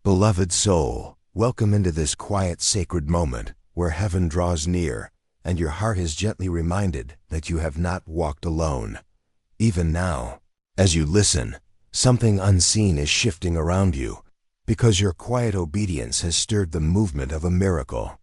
Beloved soul, welcome into this quiet, sacred moment where heaven draws near and your heart is gently reminded that you have not walked alone. Even now, as you listen, something unseen is shifting around you because your quiet obedience has stirred the movement of a miracle.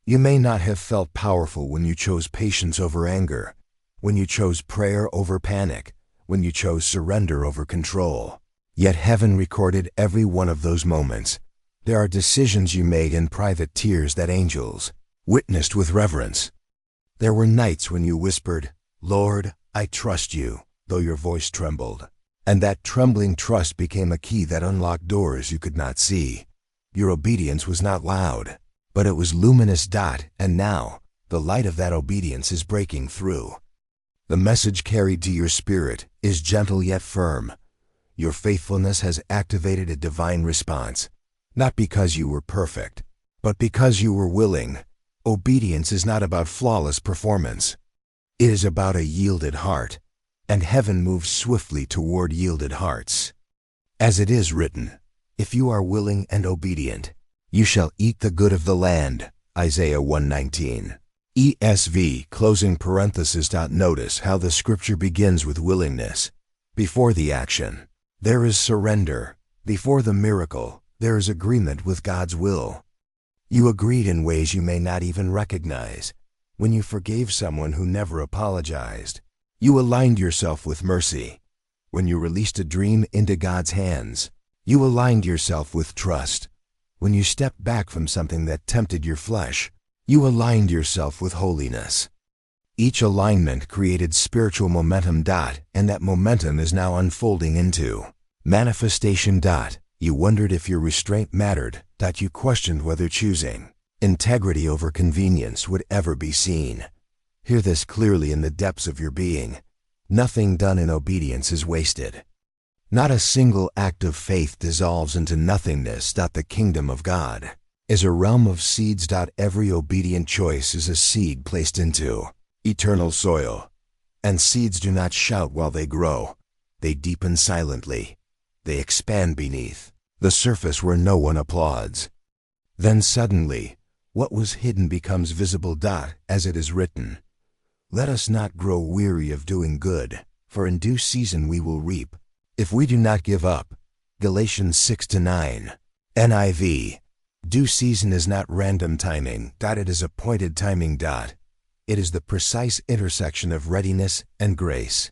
You may not have felt powerful when you chose patience over anger, when you chose prayer over panic, when you chose surrender over control. Yet heaven recorded every one of those moments. There are decisions you made in private tears that angels witnessed with reverence. There were nights when you whispered, "Lord, I trust you," though your voice trembled. And that trembling trust became a key that unlocked doors you could not see. Your obedience was not loud, but it was luminous. And now, the light of that obedience is breaking through. The message carried to your spirit is gentle yet firm. Your faithfulness has activated a divine response, not because you were perfect, but because you were willing. Obedience is not about flawless performance. It is about a yielded heart, and heaven moves swiftly toward yielded hearts. As it is written, "If you are willing and obedient, you shall eat the good of the land." Isaiah 1:19. ESV closing parenthesis. Notice how the scripture begins with willingness. Before the action, there is surrender. Before the miracle, there is agreement with God's will. You agreed in ways you may not even recognize. When you forgave someone who never apologized, you aligned yourself with mercy. When you released a dream into God's hands, you aligned yourself with trust. When you stepped back from something that tempted your flesh, you aligned yourself with holiness. Each alignment created spiritual momentum. And that momentum is now unfolding into manifestation. You wondered if your restraint mattered. You questioned whether choosing integrity over convenience would ever be seen. Hear this clearly in the depths of your being. Nothing done in obedience is wasted. Not a single act of faith dissolves into nothingness. The kingdom of God is a realm of seeds. Every obedient choice is a seed placed into eternal soil. And seeds do not shout while they grow. They deepen silently. They expand beneath the surface where no one applauds. Then suddenly, what was hidden becomes visible. As it is written, "Let us not grow weary of doing good, for in due season we will reap, if we do not give up." Galatians 6-9. NIV. Due season is not random timing. It is appointed timing. It is the precise intersection of readiness and grace.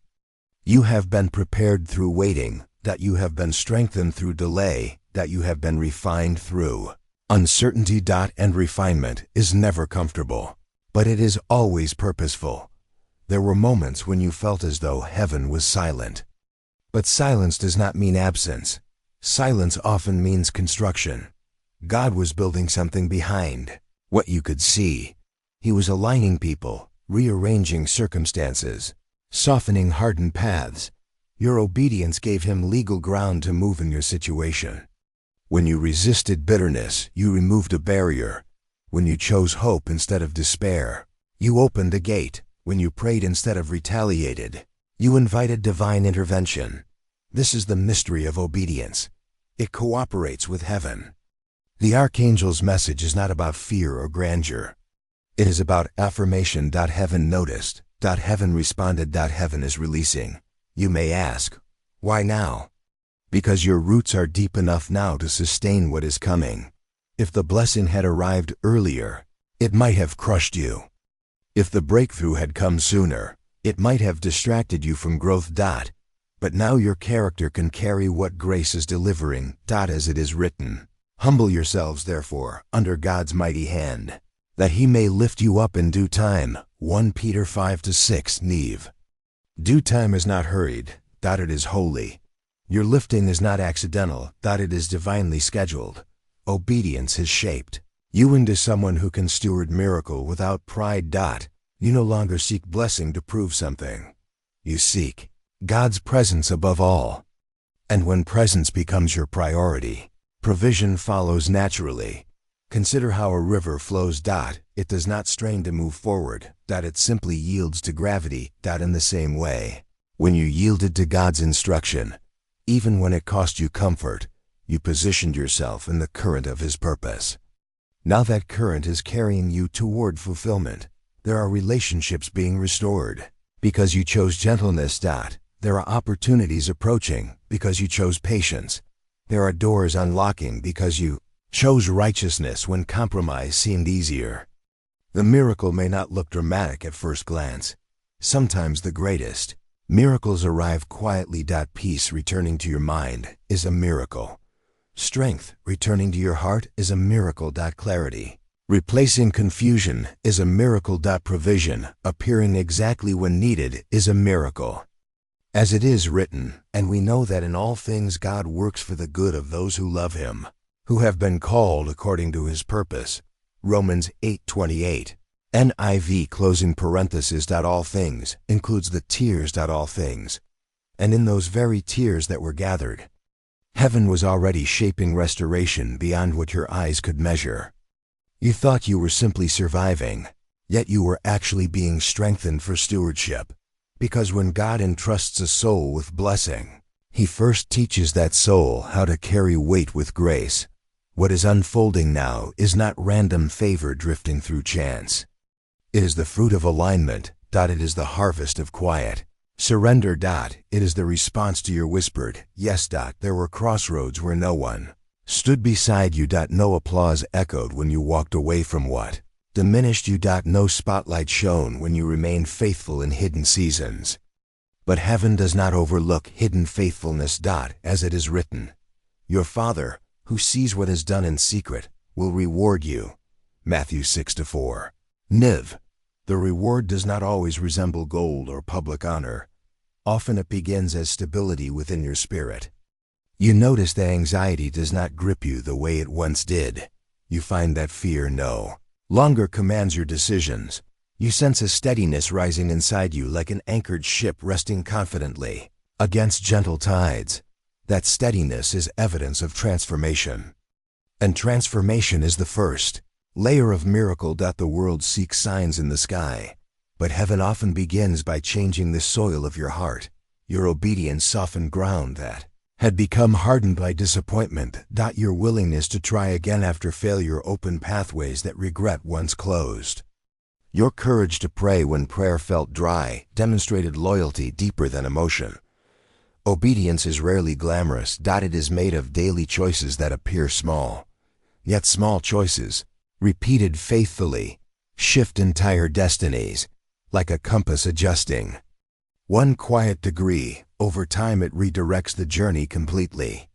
You have been prepared through waiting. You have been strengthened through delay. You have been refined through uncertainty. And refinement is never comfortable, but it is always purposeful. There were moments when you felt as though heaven was silent. But silence does not mean absence. Silence often means construction. God was building something behind what you could see. He was aligning people, rearranging circumstances, softening hardened paths. Your obedience gave him legal ground to move in your situation. When you resisted bitterness, you removed a barrier. When you chose hope instead of despair, you opened a gate. When you prayed instead of retaliated, you invited divine intervention. This is the mystery of obedience. It cooperates with heaven. The Archangel's message is not about fear or grandeur. It is about affirmation. Heaven noticed. Heaven responded. Heaven is releasing. You may ask, why now? Because your roots are deep enough now to sustain what is coming. If the blessing had arrived earlier, it might have crushed you. If the breakthrough had come sooner, it might have distracted you from growth. But now your character can carry what grace is delivering. As it is written, "Humble yourselves, therefore, under God's mighty hand, that he may lift you up in due time." 1 Peter 5-6. Neve. Due time is not hurried. It is holy. Your lifting is not accidental. It is divinely scheduled. Obedience has shaped you into someone who can steward miracle without pride. You no longer seek blessing to prove something. You seek God's presence above all. And when presence becomes your priority, provision follows naturally. Consider how a river flows. It does not strain to move forward. It simply yields to gravity. In the same way, when you yielded to God's instruction, even when it cost you comfort, You positioned yourself in the current of His purpose. Now that current is carrying you toward fulfillment. There are relationships being restored because you chose gentleness. There are opportunities approaching because you chose patience. There are doors unlocking because you chose righteousness when compromise seemed easier. The miracle may not look dramatic at first glance. Sometimes the greatest miracles arrive quietly. Peace returning to your mind is a miracle. Strength returning to your heart is a miracle. Clarity replacing confusion is a miracle. Provision appearing exactly when needed is a miracle. As it is written, and we know that in all things God works for the good of those who love Him, who have been called according to His purpose. Romans 8:28. NIV closing parenthesis. All things includes the tears. All things. And in those very tears that were gathered, heaven was already shaping restoration beyond what your eyes could measure. You thought you were simply surviving, yet you were actually being strengthened for stewardship. Because when God entrusts a soul with blessing, He first teaches that soul how to carry weight with grace. What is unfolding now is not random favor drifting through chance. It is the fruit of alignment. It is the harvest of quiet surrender. It is the response to your whispered yes. There were crossroads where no one stood beside you. No applause echoed when you walked away from what diminished you. No spotlight shone when you remained faithful in hidden seasons. But heaven does not overlook hidden faithfulness. As it is written, your Father, who sees what is done in secret, will reward you. Matthew 6:4. NIV. The reward does not always resemble gold or public honor. Often it begins as stability within your spirit. You notice that anxiety does not grip you the way it once did. You find that fear no longer commands your decisions. You sense a steadiness rising inside you like an anchored ship resting confidently against gentle tides. That steadiness is evidence of transformation. And transformation is the first layer of miracle. The world seeks signs in the sky, but heaven often begins by changing the soil of your heart. Your obedience softened ground that had become hardened by disappointment. Your willingness to try again after failure opened pathways that regret once closed. Your courage to pray when prayer felt dry demonstrated loyalty deeper than emotion. Obedience is rarely glamorous. It is made of daily choices that appear small. Yet small choices, repeated faithfully, shift entire destinies, like a compass adjusting one quiet degree. Over time it redirects the journey completely.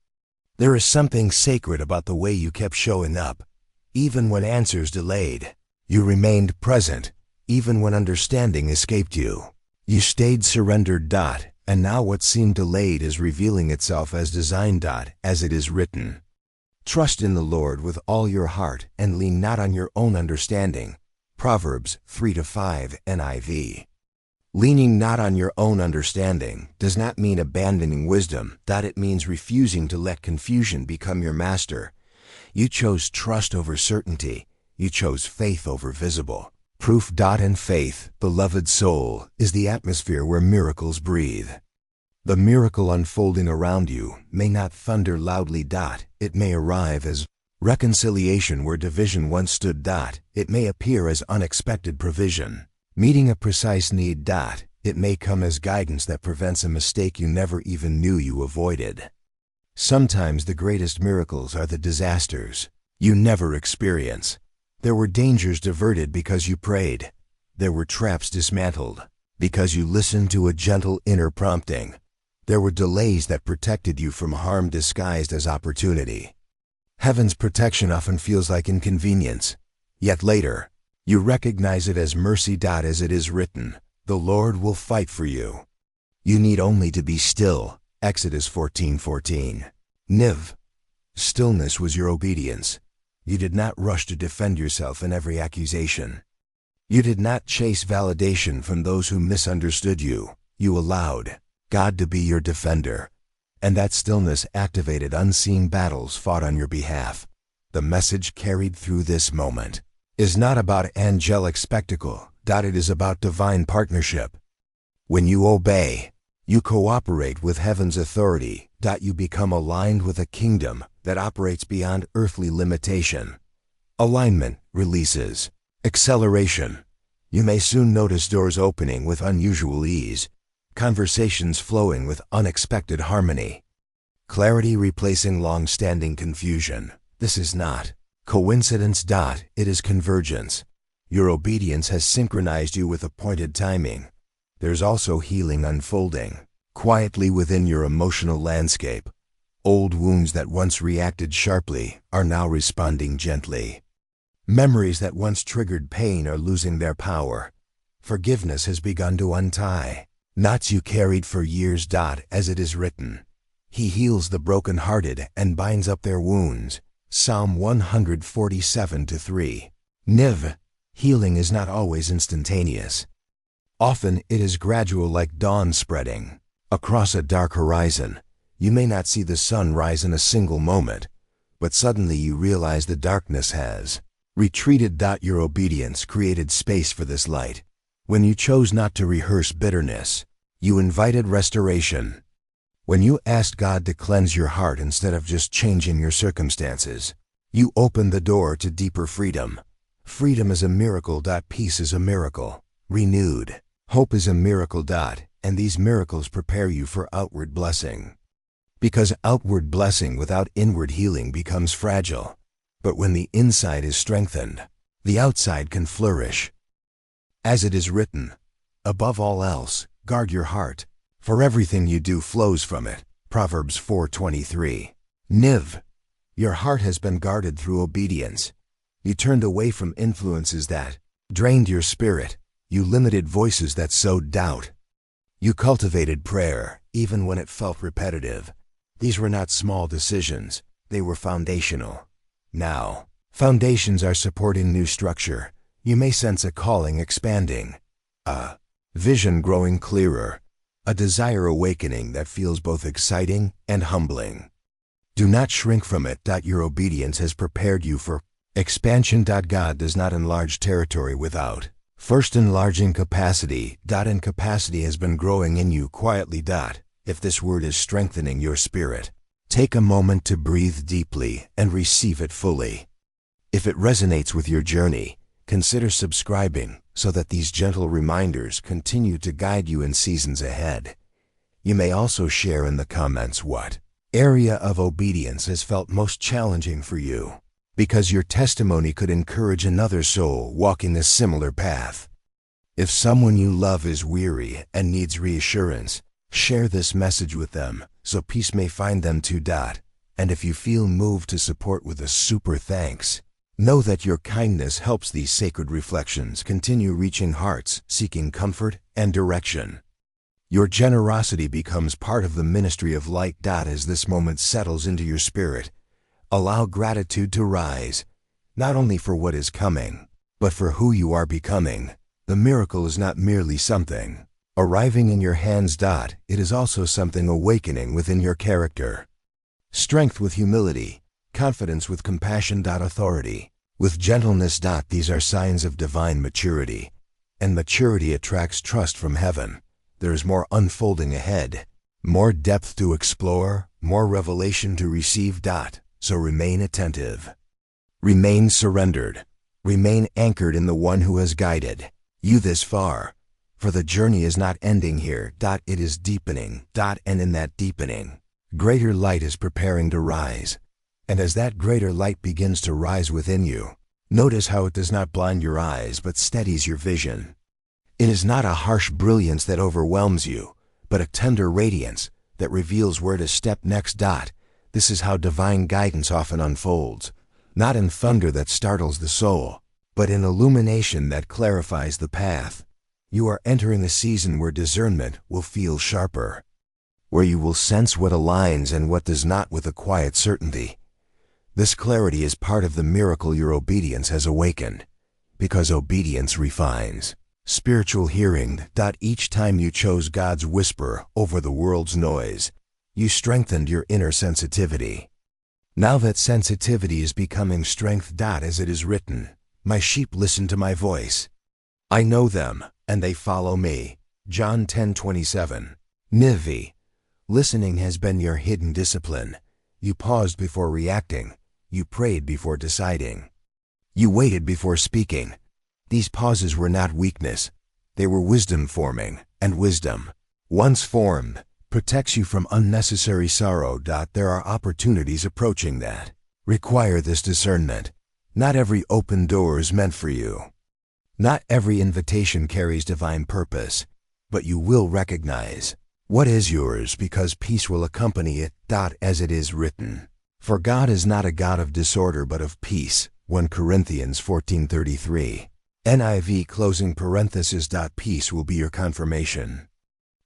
There is something sacred about the way you kept showing up. Even when answers delayed, you remained present. Even when understanding escaped you, you stayed surrendered. And now what seemed delayed is revealing itself as designed. As it is written, trust in the Lord with all your heart and lean not on your own understanding. Proverbs 3-5 NIV. Leaning not on your own understanding does not mean abandoning wisdom. It means refusing to let confusion become your master. You chose trust over certainty. You chose faith over visible proof. And faith, beloved soul, is the atmosphere where miracles breathe. The miracle unfolding around you may not thunder loudly. It may arrive as reconciliation where division once stood. It may appear as unexpected provision, meeting a precise need. It may come as guidance that prevents a mistake you never even knew you avoided. Sometimes the greatest miracles are the disasters you never experience. There were dangers diverted because you prayed. There were traps dismantled because you listened to a gentle inner prompting. There were delays that protected you from harm disguised as opportunity. Heaven's protection often feels like inconvenience, yet later, you recognize it as mercy. As it is written, the Lord will fight for you. You need only to be still. Exodus 14:14. NIV. Stillness was your obedience. You did not rush to defend yourself in every accusation. You did not chase validation from those who misunderstood you. You allowed God to be your defender. And that stillness activated unseen battles fought on your behalf. The message carried through this moment is not about angelic spectacle. It is about divine partnership. When you obey, You cooperate with heaven's authority. You become aligned with a kingdom that operates beyond earthly limitation. Alignment releases acceleration. You may soon notice doors opening with unusual ease, conversations flowing with unexpected harmony. Clarity replacing long-standing confusion. This is not coincidence. It is convergence. Your obedience has synchronized you with appointed timing. There's also healing unfolding quietly within your emotional landscape. Old wounds that once reacted sharply are now responding gently. Memories that once triggered pain are losing their power. Forgiveness has begun to untie knots you carried for years. As it is written, He heals the brokenhearted and binds up their wounds. Psalm 147:3. Niv. Healing is not always instantaneous. Often it is gradual, like dawn spreading across a dark horizon. You may not see the sun rise in a single moment, but suddenly you realize the darkness has retreated. Your obedience created space for this light. When you chose not to rehearse bitterness, you invited restoration. When you asked God to cleanse your heart instead of just changing your circumstances, you opened the door to deeper freedom. Freedom is a miracle. Peace is a miracle. Renewed hope is a miracle. And these miracles prepare you for outward blessing. Because outward blessing without inward healing becomes fragile. But when the inside is strengthened, the outside can flourish. As it is written, above all else, guard your heart, for everything you do flows from it. Proverbs 4:23. Niv. Your heart has been guarded through obedience. You turned away from influences that drained your spirit. You limited voices that sowed doubt. You cultivated prayer, even when it felt repetitive. These were not small decisions, they were foundational. Now, foundations are supporting new structure. You may sense a calling expanding, a vision growing clearer, a desire awakening that feels both exciting and humbling. Do not shrink from it. Your obedience has prepared you for expansion. God does not enlarge territory without first enlarging capacity. And capacity has been growing in you quietly. If this word is strengthening your spirit, take a moment to breathe deeply and receive it fully. If it resonates with your journey, consider subscribing so that these gentle reminders continue to guide you in seasons ahead. You may also share in the comments what area of obedience has felt most challenging for you, because your testimony could encourage another soul walking a similar path. If someone you love is weary and needs reassurance, share this message with them so peace may find them too. And if you feel moved to support with a super thanks, know that your kindness helps these sacred reflections continue reaching hearts seeking comfort and direction. Your generosity becomes part of the ministry of light. As this moment settles into your spirit, allow gratitude to rise, not only for what is coming, but for who you are becoming. The miracle is not merely something arriving in your hands. It is also something awakening within your character. Strength with humility, confidence with compassion. Authority with gentleness. These are signs of divine maturity, and maturity attracts trust from heaven. There is more unfolding ahead, more depth to explore, more revelation to receive. So remain attentive. Remain surrendered. Remain anchored in the one who has guided you this far. For the journey is not ending here. It is deepening. And in that deepening, greater light is preparing to rise. And as that greater light begins to rise within you, notice how it does not blind your eyes but steadies your vision. It is not a harsh brilliance that overwhelms you, but a tender radiance that reveals where to step next. This is how divine guidance often unfolds, not in thunder that startles the soul, but in illumination that clarifies the path. You are entering a season where discernment will feel sharper, where you will sense what aligns and what does not with a quiet certainty. This clarity is part of the miracle your obedience has awakened, because obedience refines spiritual hearing. Each time you chose God's whisper over the world's noise, you strengthened your inner sensitivity. Now that sensitivity is becoming strength. As it is written, my sheep listen to my voice. I know them, and they follow me. John 10:27. Nivi. Listening has been your hidden discipline. You paused before reacting. You prayed before deciding. You waited before speaking. These pauses were not weakness. They were wisdom forming, and wisdom, once formed, protects you from unnecessary sorrow. There are opportunities approaching that require this discernment. Not every open door is meant for you. Not every invitation carries divine purpose, but you will recognize what is yours because peace will accompany it. As it is written, for God is not a God of disorder but of peace. 1 Corinthians 14:33. NIV closing parenthesis. Peace will be your confirmation.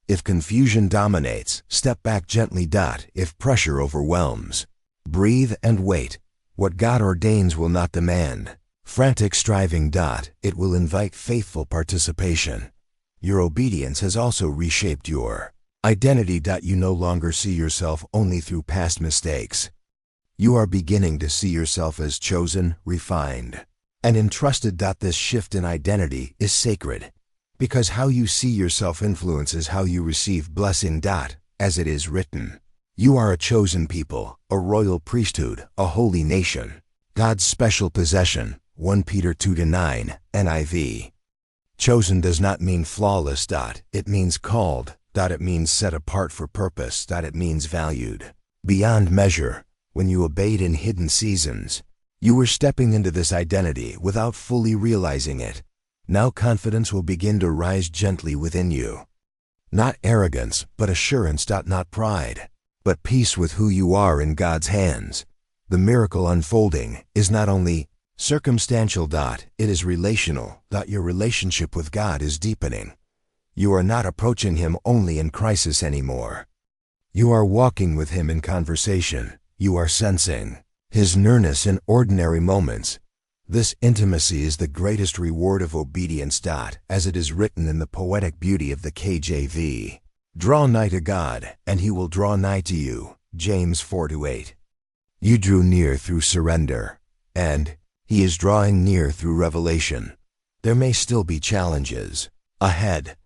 If confusion dominates, step back gently. If pressure overwhelms, breathe and wait. What God ordains will not demand frantic striving. It will invite faithful participation. Your obedience has also reshaped your identity. You no longer see yourself only through past mistakes. You are beginning to see yourself as chosen, refined, and entrusted. This shift in identity is sacred, because how you see yourself influences how you receive blessing. As it is written, you are a chosen people, a royal priesthood, a holy nation, God's special possession. 1 Peter 2:9, NIV. Chosen does not mean flawless. It means called. It means set apart for purpose. It means valued beyond measure. When you obeyed in hidden seasons, you were stepping into this identity without fully realizing it. Now confidence will begin to rise gently within you. Not arrogance, but assurance. Not pride, but peace with who you are in God's hands. The miracle unfolding is not only circumstantial. It is relational. Your relationship with God is deepening. You are not approaching Him only in crisis anymore. You are walking with Him in conversation. You are sensing His nearness in ordinary moments. This intimacy is the greatest reward of obedience. As it is written in the poetic beauty of the KJV, draw nigh to God, and He will draw nigh to you. James 4:8. You drew near through surrender, and He is drawing near through revelation. There may still be challenges ahead.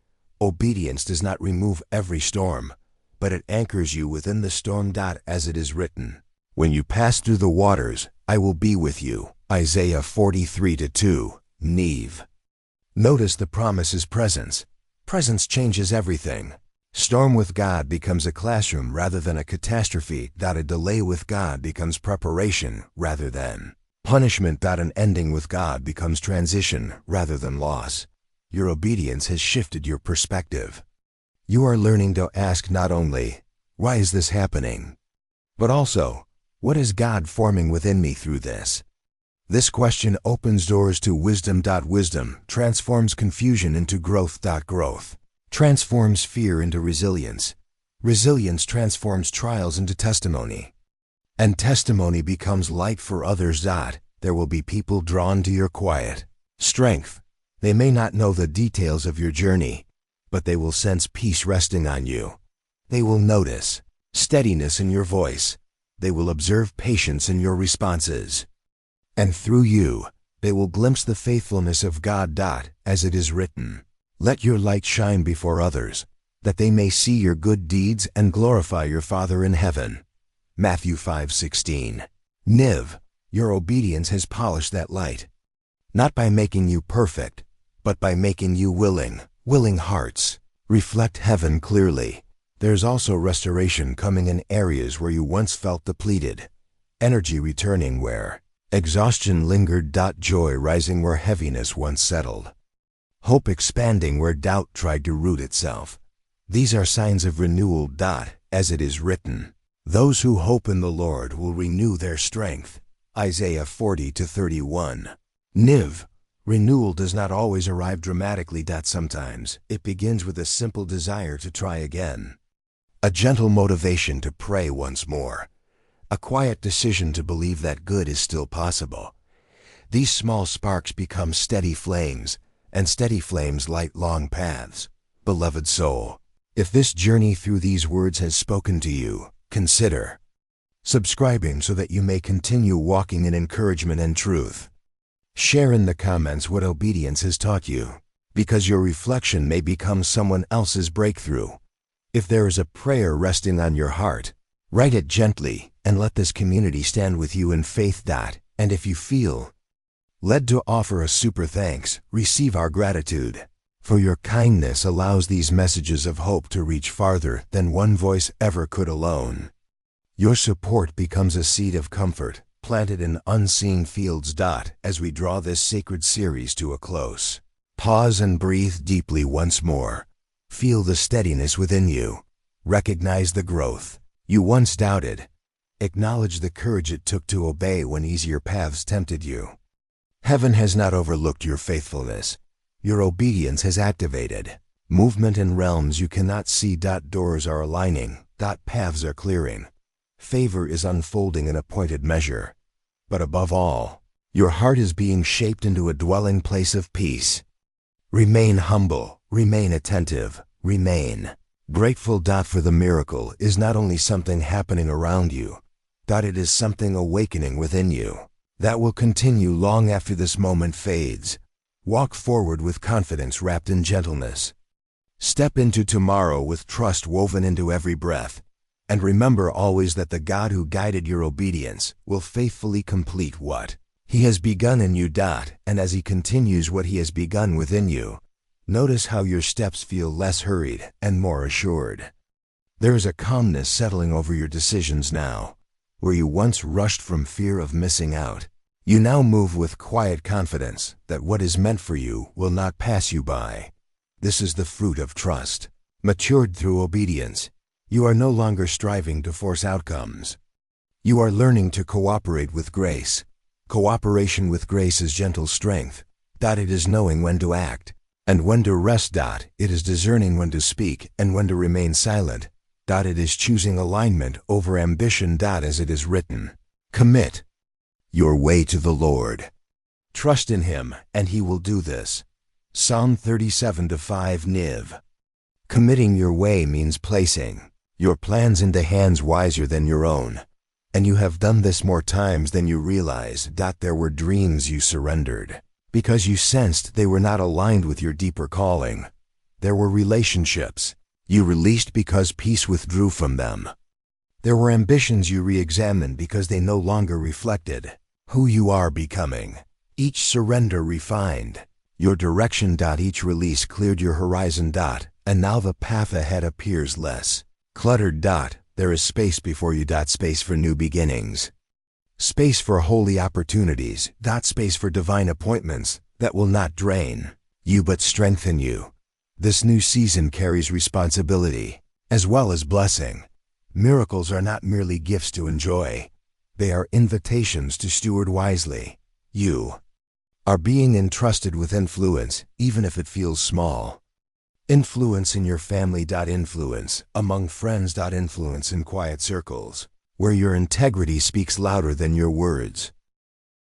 Obedience does not remove every storm, but it anchors you within the storm. As it is written, when you pass through the waters, I will be with you. Isaiah 43:2, Neve. Notice the promise is presence. Presence changes everything. Storm with God becomes a classroom rather than a catastrophe. A delay with God becomes preparation rather than punishment. An ending with God becomes transition rather than loss. Your obedience has shifted your perspective. You are learning to ask not only, why is this happening? But also, what is God forming within me through this? This question opens doors to wisdom. Wisdom transforms confusion into growth. Growth transforms fear into resilience. Resilience transforms trials into testimony. And testimony becomes light for others. There will be people drawn to your quiet strength. They may not know the details of your journey, but they will sense peace resting on you. They will notice steadiness in your voice. They will observe patience in your responses. And through you, they will glimpse the faithfulness of God. As it is written, let your light shine before others, that they may see your good deeds and glorify your Father in heaven. Matthew 5:16. Niv, your obedience has polished that light. Not by making you perfect, but by making you willing hearts reflect heaven clearly. There's also restoration coming in areas where you once felt depleted, energy returning where exhaustion lingered. Joy rising where heaviness once settled, hope expanding where doubt tried to root itself. These are signs of renewal. As it is written, those who hope in the Lord will renew their strength. Isaiah 40:31. Niv, renewal does not always arrive dramatically. Sometimes it begins with a simple desire to try again. A gentle motivation to pray once more. A quiet decision to believe that good is still possible. These small sparks become steady flames, and steady flames light long paths. Beloved soul, if this journey through these words has spoken to you, consider subscribing so that you may continue walking in encouragement and truth. Share in the comments what obedience has taught you, because your reflection may become someone else's breakthrough. If there is a prayer resting on your heart, write it gently and let this community stand with you in faith. And if you feel led to offer a super thanks, receive our gratitude. For your kindness allows these messages of hope to reach farther than one voice ever could alone. Your support becomes a seed of comfort, planted in unseen fields. As we draw this sacred series to a close, pause and breathe deeply once more. Feel the steadiness within you. Recognize the growth you once doubted. Acknowledge the courage it took to obey when easier paths tempted you. Heaven has not overlooked your faithfulness. Your obedience has activated movement in realms you cannot see. Doors are aligning. Paths are clearing. Favor is unfolding in appointed measure. But above all, your heart is being shaped into a dwelling place of peace. Remain humble, remain attentive, remain grateful. For the miracle is not only something happening around you, it is something awakening within you that will continue long after this moment fades. Walk forward with confidence wrapped in gentleness. Step into tomorrow with trust woven into every breath. And remember always that the God who guided your obedience will faithfully complete what He has begun in you. And as He continues what He has begun within you, notice how your steps feel less hurried and more assured. There is a calmness settling over your decisions now. Where you once rushed from fear of missing out, you now move with quiet confidence that what is meant for you will not pass you by. This is the fruit of trust, matured through obedience. You are no longer striving to force outcomes. You are learning to cooperate with grace. Cooperation with grace is gentle strength. It is knowing when to act and when to rest. It is discerning when to speak and when to remain silent. It is choosing alignment over ambition. As it is written, commit your way to the Lord. Trust in Him, and He will do this. Psalm 37:5 Niv. Committing your way means placing your plans into hands wiser than your own. And you have done this more times than you realize. There were dreams you surrendered because you sensed they were not aligned with your deeper calling. There were relationships you released because peace withdrew from them. There were ambitions you re-examined because they no longer reflected who you are becoming. Each surrender refined your direction. Each release cleared your horizon. And now the path ahead appears less cluttered. There is space before you. Space for new beginnings. Space for holy opportunities. Space for divine appointments that will not drain you but strengthen you. This new season carries responsibility as well as blessing. Miracles are not merely gifts to enjoy. They are invitations to steward wisely. You are being entrusted with influence, even if it feels small. Influence in your family. Influence among friends. Influence in quiet circles, where your integrity speaks louder than your words.